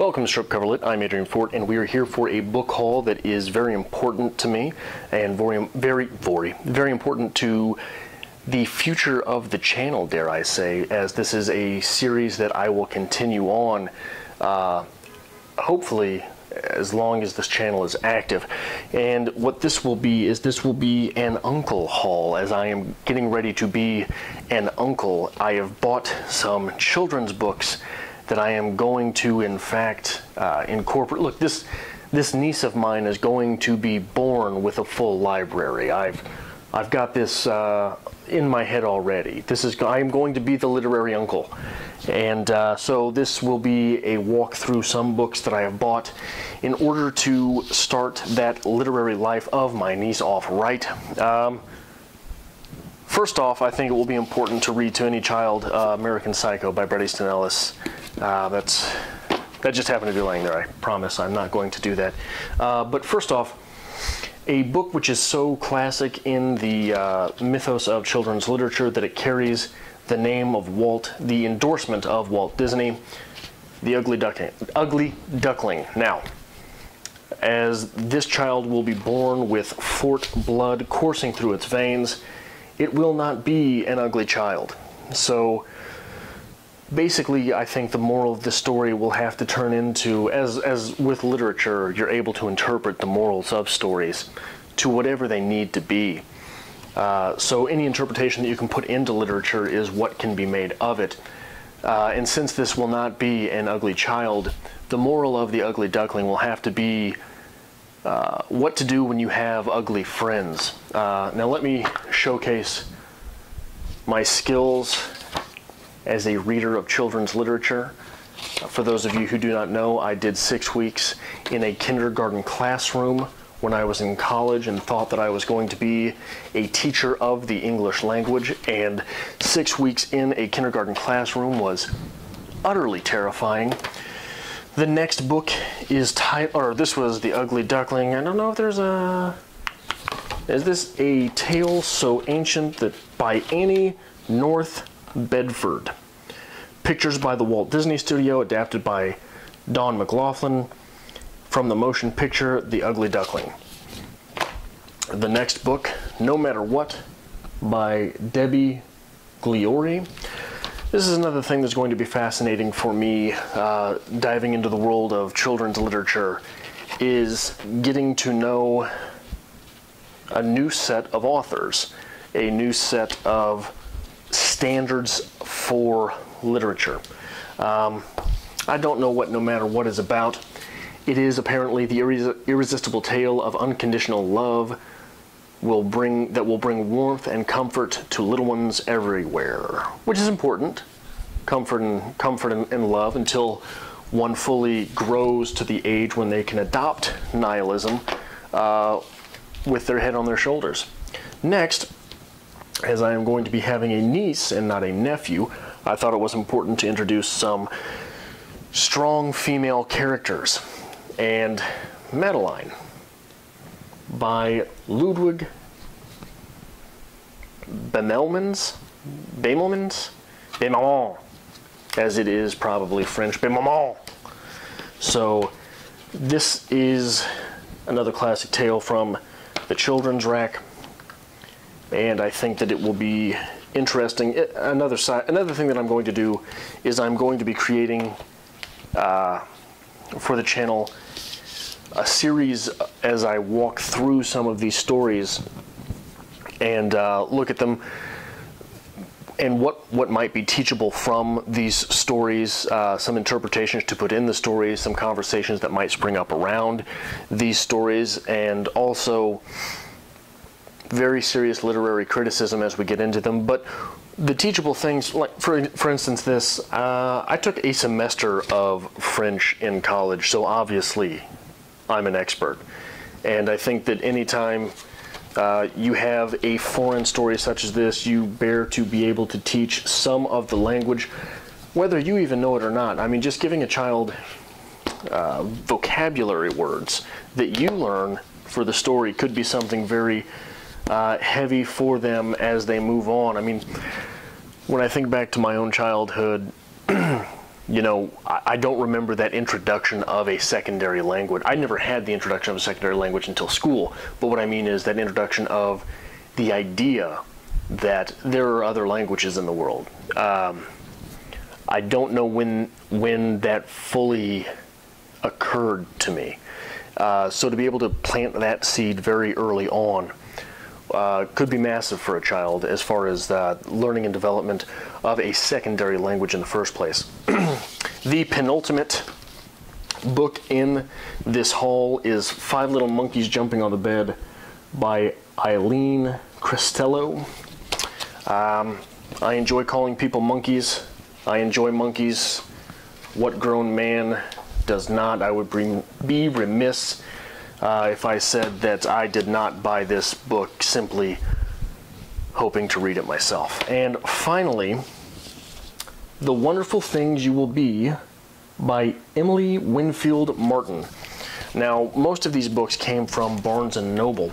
Welcome to Strip Cover Lit. I'm Adrian Fort, and we are here for a book haul that is very important to me and very important to the future of the channel, dare I say, as this is a series that I will continue on, hopefully as long as this channel is active. And what this will be is an uncle haul, as I am getting ready to be an uncle. I have bought some children's books that I am going to, in fact, incorporate. Look, this niece of mine is going to be born with a full library. I've got this in my head already. I am going to be the literary uncle, and so this will be a walk through some books that I have bought in order to start that literary life of my niece off right. First off, I think it will be important to read to any child American Psycho by Bret Easton Ellis. That just happened to be laying there. I promise I'm not going to do that. But first off, a book which is so classic in the mythos of children's literature that it carries the name of Walt, the endorsement of Walt Disney, The Ugly Duckling. Now, as this child will be born with Fort blood coursing through its veins, it will not be an ugly child. So basically, I think the moral of the story will have to turn into, as with literature, you're able to interpret the morals of stories to whatever they need to be. So any interpretation that you can put into literature is what can be made of it. And since this will not be an ugly child, the moral of The Ugly Duckling will have to be what to do when you have ugly friends. Now let me showcase my skills as a reader of children's literature. For those of you who do not know, I did 6 weeks in a kindergarten classroom when I was in college and thought that I was going to be a teacher of the English language, and 6 weeks in a kindergarten classroom was utterly terrifying. The next book is this was The Ugly Duckling. I don't know if there's is this A Tale So Ancient That by Annie North Bedford. Pictures by the Walt Disney Studio, adapted by Don McLaughlin from the motion picture The Ugly Duckling. The next book, No Matter What, by Debbie Gliori. This is another thing that's going to be fascinating for me, diving into the world of children's literature, is getting to know a new set of authors, a new set of standards for literature. I don't know what No Matter What is about. It is apparently the irresistible tale of unconditional love that will bring warmth and comfort to little ones everywhere, which is important. Comfort and love until one fully grows to the age when they can adopt nihilism with their head on their shoulders. Next, as I am going to be having a niece and not a nephew, I thought it was important to introduce some strong female characters. And Madeline by Ludwig Bemelmans, as it is probably French, Bemelmans. So this is another classic tale from the children's rack, and I think that it will be interesting. Another thing that I'm going to do is I'm going to be creating for the channel a series as I walk through some of these stories and look at them and what might be teachable from these stories, some interpretations to put in the stories, some conversations that might spring up around these stories, and also very serious literary criticism as we get into them. But the teachable things, like for instance this, I took a semester of French in college, so obviously I'm an expert. And I think that anytime you have a foreign story such as this, you bear to be able to teach some of the language, whether you even know it or not. I mean, just giving a child vocabulary words that you learn for the story could be something very heavy for them as they move on. I mean, when I think back to my own childhood, you know, I don't remember that introduction of a secondary language. I never had the introduction of a secondary language until school, but what I mean is that introduction of the idea that there are other languages in the world. I don't know when that fully occurred to me. So to be able to plant that seed very early on could be massive for a child as far as learning and development of a secondary language in the first place. The penultimate book in this haul is Five Little Monkeys Jumping on the Bed by Eileen Cristello. I enjoy calling people monkeys. I enjoy monkeys. What grown man does not? I would be remiss if I said that I did not buy this book simply hoping to read it myself. And finally, The Wonderful Things You Will Be by Emily Winfield Martin. Now, most of these books came from Barnes & Noble.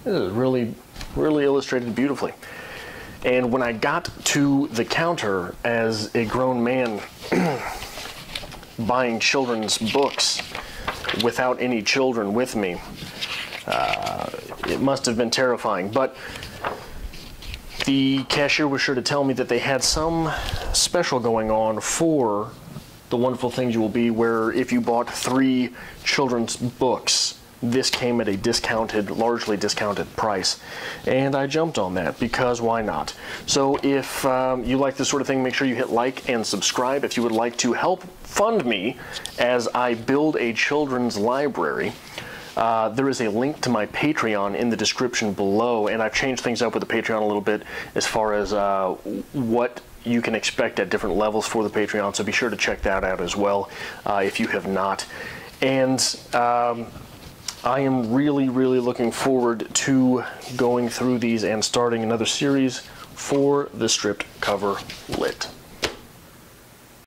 This is really illustrated beautifully. And when I got to the counter as a grown man buying children's books without any children with me, it must have been terrifying. But the cashier was sure to tell me that they had some special going on for The Wonderful Things You Will Be, where if you bought 3 children's books, this came at a discounted, largely discounted price. And I jumped on that because why not? So if you like this sort of thing, make sure you hit like and subscribe. If you would like to help fund me as I build a children's library, there is a link to my Patreon in the description below, and I've changed things up with the Patreon a little bit as far as what you can expect at different levels for the Patreon, so be sure to check that out as well if you have not. And I am really looking forward to going through these and starting another series for the Stripped Cover Lit.